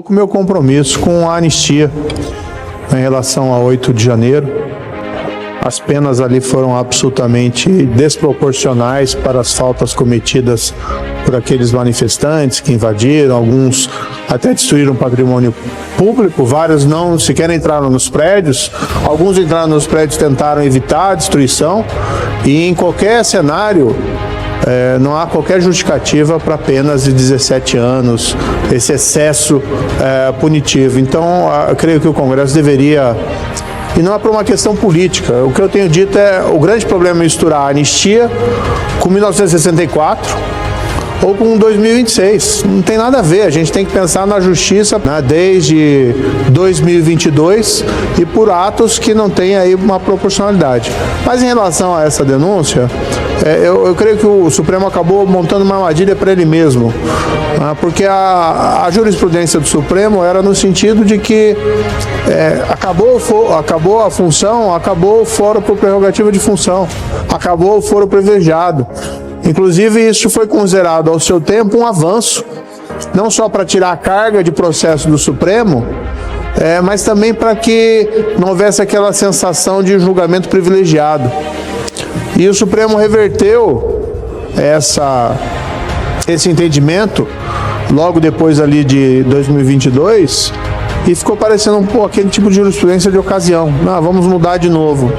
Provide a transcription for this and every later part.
Com o meu compromisso com a anistia em relação a 8 de janeiro. As penas ali foram absolutamente desproporcionais para as faltas cometidas por aqueles manifestantes que invadiram, alguns até destruíram patrimônio público, vários não sequer entraram nos prédios, alguns entraram nos prédios e tentaram evitar a destruição, e em qualquer cenário não há qualquer justificativa para penas de 17 anos, esse excesso punitivo. Então, eu creio que o Congresso deveria, e não é por uma questão política, o que eu tenho dito o grande problema é misturar a anistia com 1964 ou com 2026, não tem nada a ver, a gente tem que pensar na justiça desde 2022 e por atos que não tem aí uma proporcionalidade. Mas em relação a essa denúncia, eu creio que o Supremo acabou montando uma armadilha para ele mesmo, porque a jurisprudência do Supremo era no sentido de que acabou a função, acabou o foro por prerrogativa de função, acabou o foro privilegiado. Inclusive, isso foi considerado ao seu tempo um avanço, não só para tirar a carga de processo do Supremo, mas também para que não houvesse aquela sensação de julgamento privilegiado. E o Supremo reverteu esse entendimento logo depois ali de 2022 e ficou parecendo aquele tipo de jurisprudência de ocasião. Vamos mudar de novo.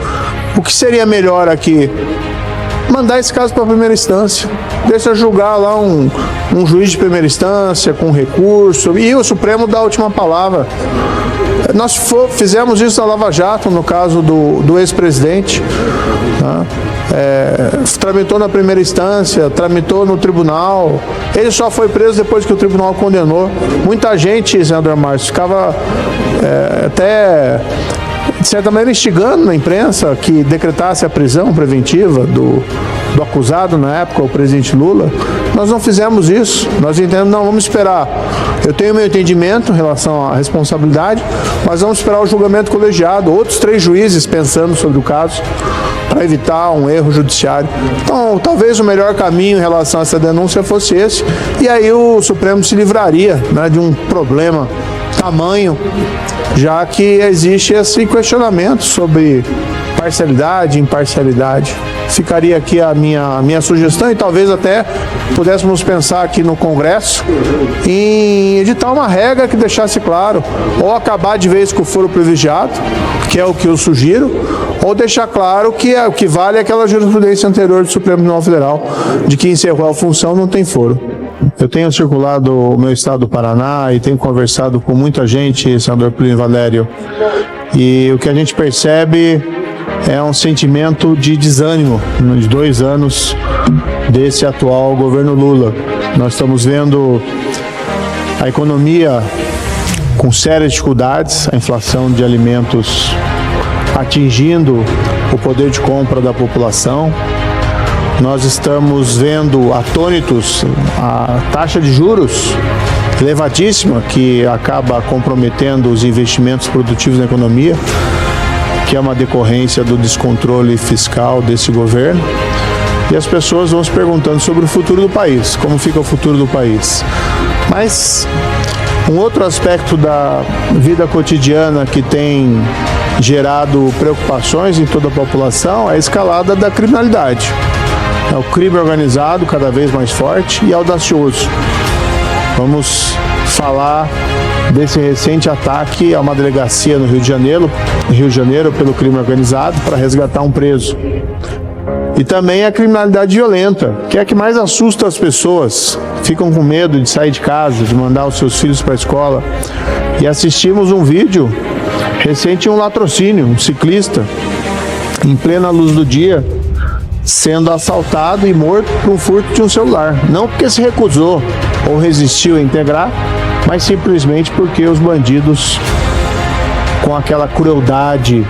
O que seria melhor aqui? Mandar esse caso para a primeira instância, deixa julgar lá um juiz de primeira instância com recurso e o Supremo dá a última palavra. Nós fizemos isso na Lava Jato, no caso do ex-presidente, tramitou na primeira instância, tramitou no tribunal, ele só foi preso depois que o tribunal condenou. Muita gente, senador Márcio, ficava até de certa maneira instigando na imprensa que decretasse a prisão preventiva do acusado na época, o presidente Lula. Nós não fizemos isso, nós entendemos, não, vamos esperar. Eu tenho meu entendimento em relação à responsabilidade, mas vamos esperar o julgamento colegiado, outros 3 juízes pensando sobre o caso, para evitar um erro judiciário. Então, talvez o melhor caminho em relação a essa denúncia fosse esse, e aí o Supremo se livraria de um problema tamanho, já que existe esse questionamento sobre parcialidade, imparcialidade. Ficaria aqui a minha sugestão, e talvez até pudéssemos pensar aqui no Congresso em editar uma regra que deixasse claro, ou acabar de vez com o foro privilegiado, que é o que eu sugiro, ou deixar claro que o que vale é aquela jurisprudência anterior do Supremo Tribunal Federal, de que encerrou a função não tem foro. Eu tenho circulado o meu estado do Paraná e tenho conversado com muita gente, senador Plínio Valério, e o que a gente percebe é um sentimento de desânimo nos 2 anos desse atual governo Lula. Nós estamos vendo a economia com sérias dificuldades, a inflação de alimentos atingindo o poder de compra da população. Nós estamos vendo atônitos a taxa de juros elevadíssima, que acaba comprometendo os investimentos produtivos na economia, que é uma decorrência do descontrole fiscal desse governo. E as pessoas vão se perguntando sobre o futuro do país, como fica o futuro do país. Mas um outro aspecto da vida cotidiana que tem gerado preocupações em toda a população é a escalada da criminalidade. É o crime organizado cada vez mais forte e audacioso. Vamos falar desse recente ataque a uma delegacia no Rio de Janeiro pelo crime organizado para resgatar um preso. E também a criminalidade violenta, que é a que mais assusta as pessoas. Ficam com medo de sair de casa, de mandar os seus filhos para a escola. E assistimos um vídeo recente de um latrocínio, um ciclista, em plena luz do dia, sendo assaltado e morto por um furto de um celular. Não porque se recusou ou resistiu a integrar, mas simplesmente porque os bandidos, com aquela crueldade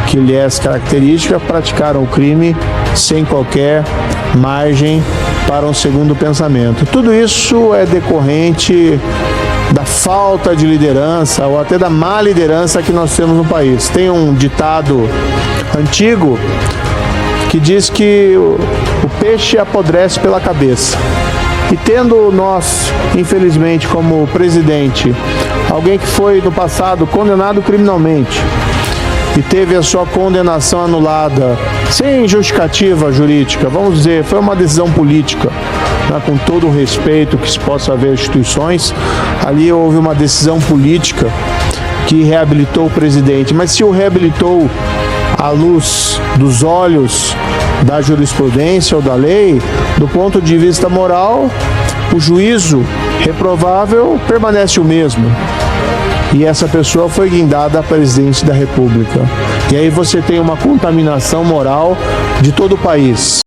que lhe é característica, praticaram o crime sem qualquer margem para um segundo pensamento. Tudo isso é decorrente da falta de liderança ou até da má liderança que nós temos no país. Tem um ditado antigo que diz que o peixe apodrece pela cabeça. E tendo nós, infelizmente, como presidente, alguém que foi no passado condenado criminalmente e teve a sua condenação anulada sem justificativa jurídica, vamos dizer, foi uma decisão política, né, com todo o respeito que se possa haver instituições, ali houve uma decisão política que reabilitou o presidente, mas se o reabilitou à luz dos olhos da jurisprudência ou da lei, do ponto de vista moral, o juízo reprovável permanece o mesmo. E essa pessoa foi guindada à presidência da República. E aí você tem uma contaminação moral de todo o país.